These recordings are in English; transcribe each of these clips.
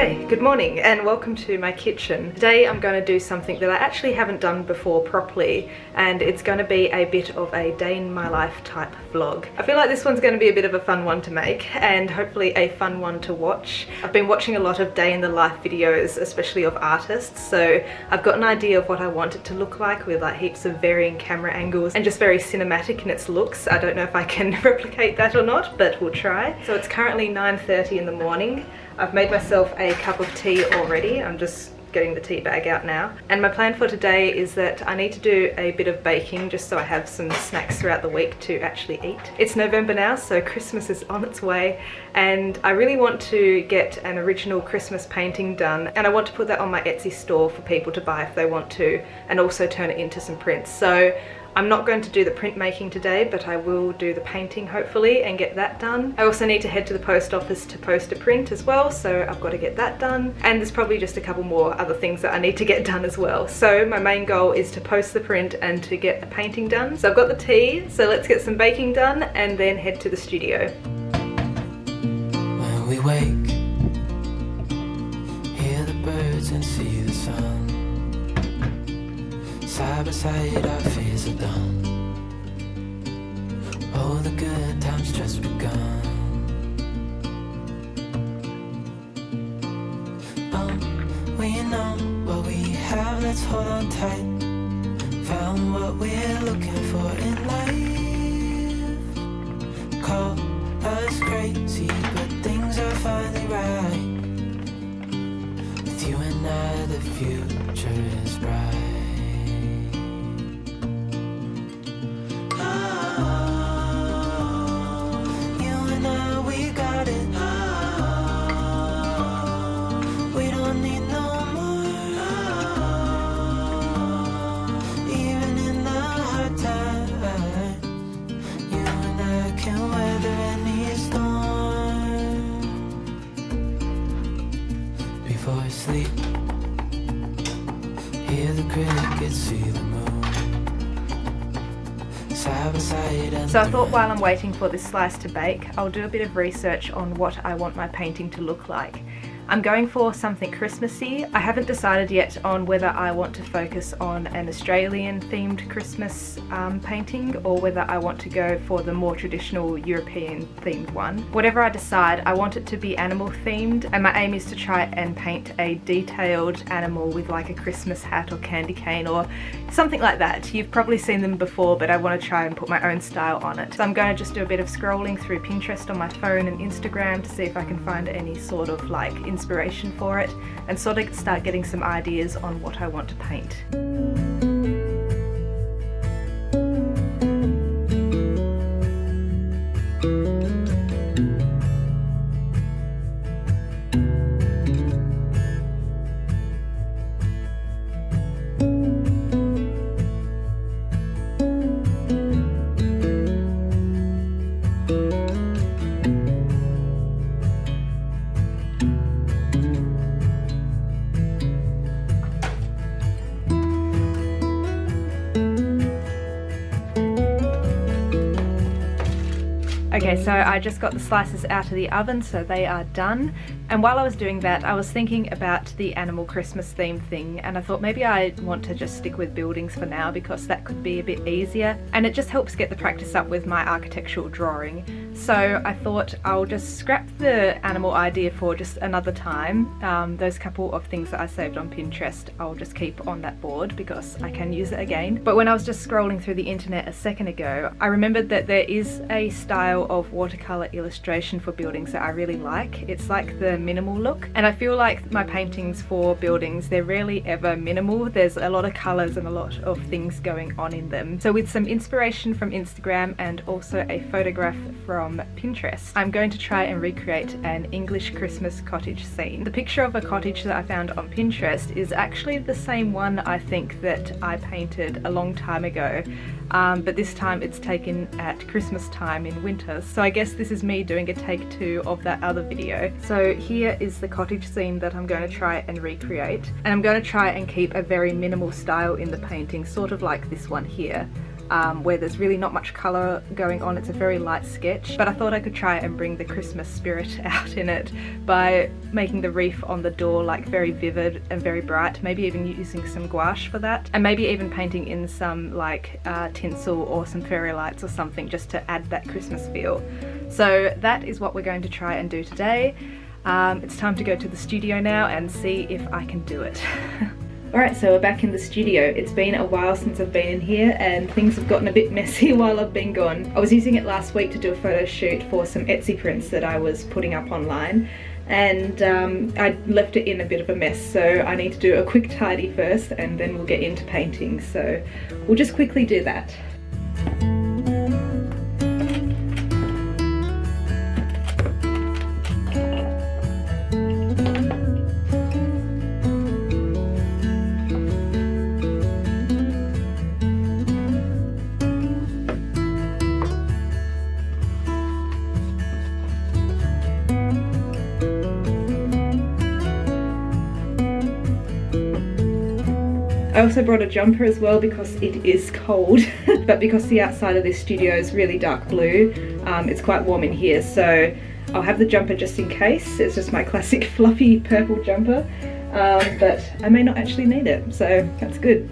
Okay, good morning and welcome to my kitchen. Today I'm going to do something that I actually haven't done before properly, and it's going to be a bit of a day in my life type vlog. I feel like this one's going to be a bit of a fun one to make and hopefully a fun one to watch. I've been watching a lot of day in the life videos, especially of artists, so I've got an idea of what I want it to look like with like heaps of varying camera angles and just very cinematic in its looks. I don't know if I can replicate that or not, but we'll try. So it's currently 9:30 in the morning. I've made myself a cup of tea already. I'm just getting the tea bag out now. And my plan for today is that I need to do a bit of baking just so I have some snacks throughout the week to actually eat. It's November now, so Christmas is on its way, and I really want to get an original Christmas painting done, and I want to put that on my Etsy store for people to buy if they want to, and also turn it into some prints. So I'm not going to do the printmaking today, but I will do the painting hopefully and get that done. I also need to head to the post office to post a print as well, so I've got to get that done. And there's probably just a couple more other things that I need to get done as well. So my main goal is to post the print and to get a painting done. So I've got the tea, so let's get some baking done and then head to the studio. When we wake, hear the birds and see the sun. Side by side our fears are done. Oh, the good times just begun. Oh, we know what we have, let's hold on tight. Found what we're looking for in life. Call us crazy, but things are finally right. With you and I, the future is bright. Before I sleep, hear the crickets, see the moon. Side by side and so I thought while I'm waiting for this slice to bake, I'll do a bit of research on what I want my painting to look like. I'm going for something Christmassy. I haven't decided yet on whether I want to focus on an Australian themed Christmas painting or whether I want to go for the more traditional European themed one. Whatever I decide, I want it to be animal themed, and my aim is to try and paint a detailed animal with like a Christmas hat or candy cane or something like that. You've probably seen them before, but I want to try and put my own style on it. So I'm going to just do a bit of scrolling through Pinterest on my phone and Instagram to see if I can find any sort of like inspiration for it and sort of start getting some ideas on what I want to paint. Okay, so I just got the slices out of the oven, so they are done. And while I was doing that, I was thinking about the animal Christmas theme thing, and I thought maybe I want to just stick with buildings for now because that could be a bit easier and it just helps get the practice up with my architectural drawing. So I thought I'll just scrap the animal idea for just another time. Those couple of things that I saved on Pinterest, I'll just keep on that board because I can use it again. But when I was just scrolling through the internet a second ago, I remembered that there is a style of watercolor illustration for buildings that I really like. It's like the minimal look, and I feel like my paintings for buildings, they're rarely ever minimal. There's a lot of colors and a lot of things going on in them. So with some inspiration from Instagram and also a photograph from Pinterest, I'm going to try and recreate an English Christmas cottage scene. The picture of a cottage that I found on Pinterest is actually the same one I think that I painted a long time ago, but this time it's taken at Christmas time in winter. So I guess this is me doing a take two of that other video. So here is the cottage scene that I'm going to try and recreate, and I'm going to try and keep a very minimal style in the painting, sort of like this one here. where there's really not much colour going on. It's a very light sketch, but I thought I could try and bring the Christmas spirit out in it by making the wreath on the door like very vivid and very bright, maybe even using some gouache for that, and maybe even painting in some like tinsel or some fairy lights or something just to add that Christmas feel. So that is what we're going to try and do today. It's time to go to the studio now and see if I can do it. Alright, so we're back in the studio. It's been a while since I've been in here and things have gotten a bit messy while I've been gone. I was using it last week to do a photo shoot for some Etsy prints that I was putting up online, and I left it in a bit of a mess, so I need to do a quick tidy first and then we'll get into painting. So we'll just quickly do that. I also brought a jumper as well because it is cold, but because the outside of this studio is really dark blue, it's quite warm in here, so I'll have the jumper just in case. It's just my classic fluffy purple jumper, but I may not actually need it, so that's good.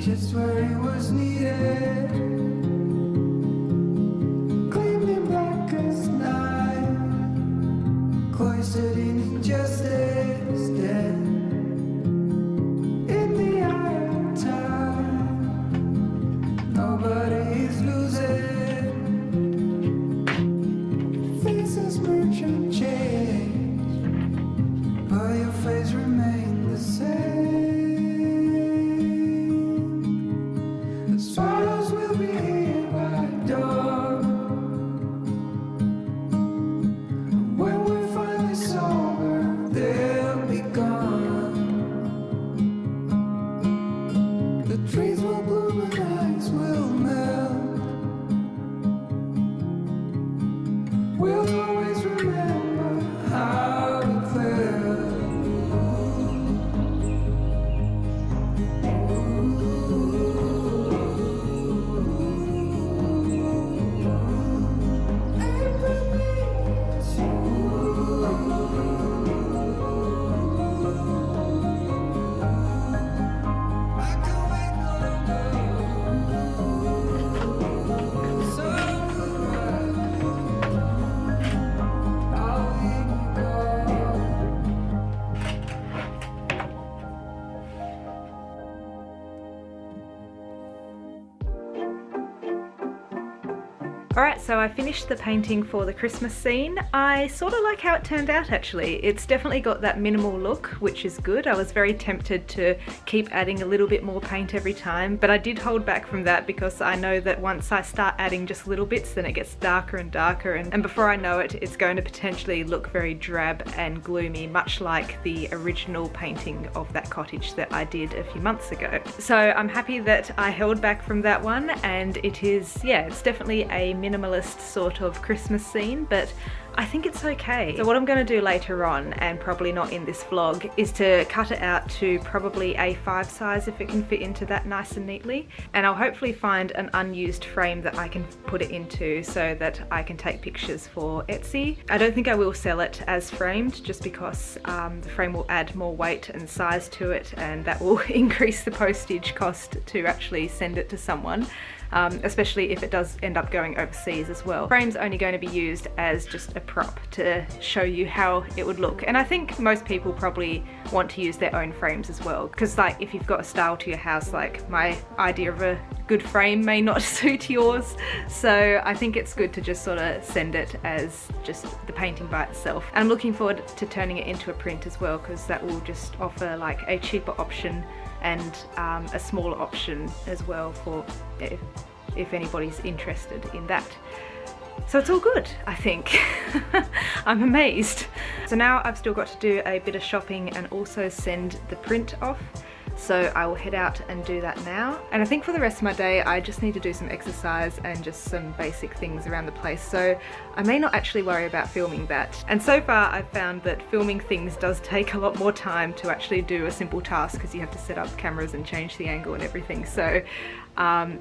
Just where it was needed, gleaming black as night, cloistered in injustice, dead in the eye of time. Nobody is losing, faces merge and change, but your face remains the same. Swallows will be here by dawn. When we're finally sober, they'll be gone. The trees will bloom and ice will melt. We'll always remember how it felt. Alright, so I finished the painting for the Christmas scene. I sort of like how it turned out actually. It's definitely got that minimal look, which is good. I was very tempted to keep adding a little bit more paint every time, but I did hold back from that because I know that once I start adding just little bits, then it gets darker and darker, and before I know it, it's going to potentially look very drab and gloomy, much like the original painting of that cottage that I did a few months ago. So I'm happy that I held back from that one, and it is, yeah, it's definitely a minimalist sort of Christmas scene, but I think it's okay. So what I'm going to do later on, and probably not in this vlog, is to cut it out to probably A5 size if it can fit into that nice and neatly, and I'll hopefully find an unused frame that I can put it into so that I can take pictures for Etsy. I don't think I will sell it as framed just because the frame will add more weight and size to it, and that will increase the postage cost to actually send it to someone. especially if it does end up going overseas as well. Frame's only going to be used as just a prop to show you how it would look, and I think most people probably want to use their own frames as well, because like if you've got a style to your house, like my idea of a good frame may not suit yours, so I think it's good to just sort of send it as just the painting by itself. And I'm looking forward to turning it into a print as well, because that will just offer like a cheaper option and a smaller option as well for if anybody's interested in that. So it's all good, I think. I'm amazed. So now I've still got to do a bit of shopping and also send the print off. So I will head out and do that now. And I think for the rest of my day, I just need to do some exercise and just some basic things around the place. So I may not actually worry about filming that. And so far I've found that filming things does take a lot more time to actually do a simple task, because you have to set up cameras and change the angle and everything. So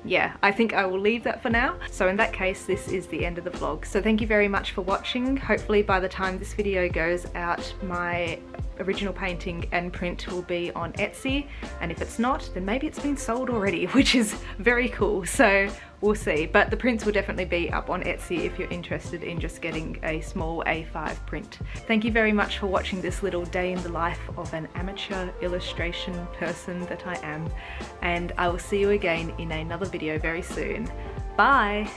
yeah, I think I will leave that for now. So in that case, this is the end of the vlog. So thank you very much for watching. Hopefully by the time this video goes out, my original painting and print will be on Etsy, and if it's not, then maybe it's been sold already, which is very cool. So we'll see, but the prints will definitely be up on Etsy if you're interested in just getting a small A5 print. Thank you very much for watching this little day in the life of an amateur illustration person that I am, and I will see you again in another video very soon. Bye!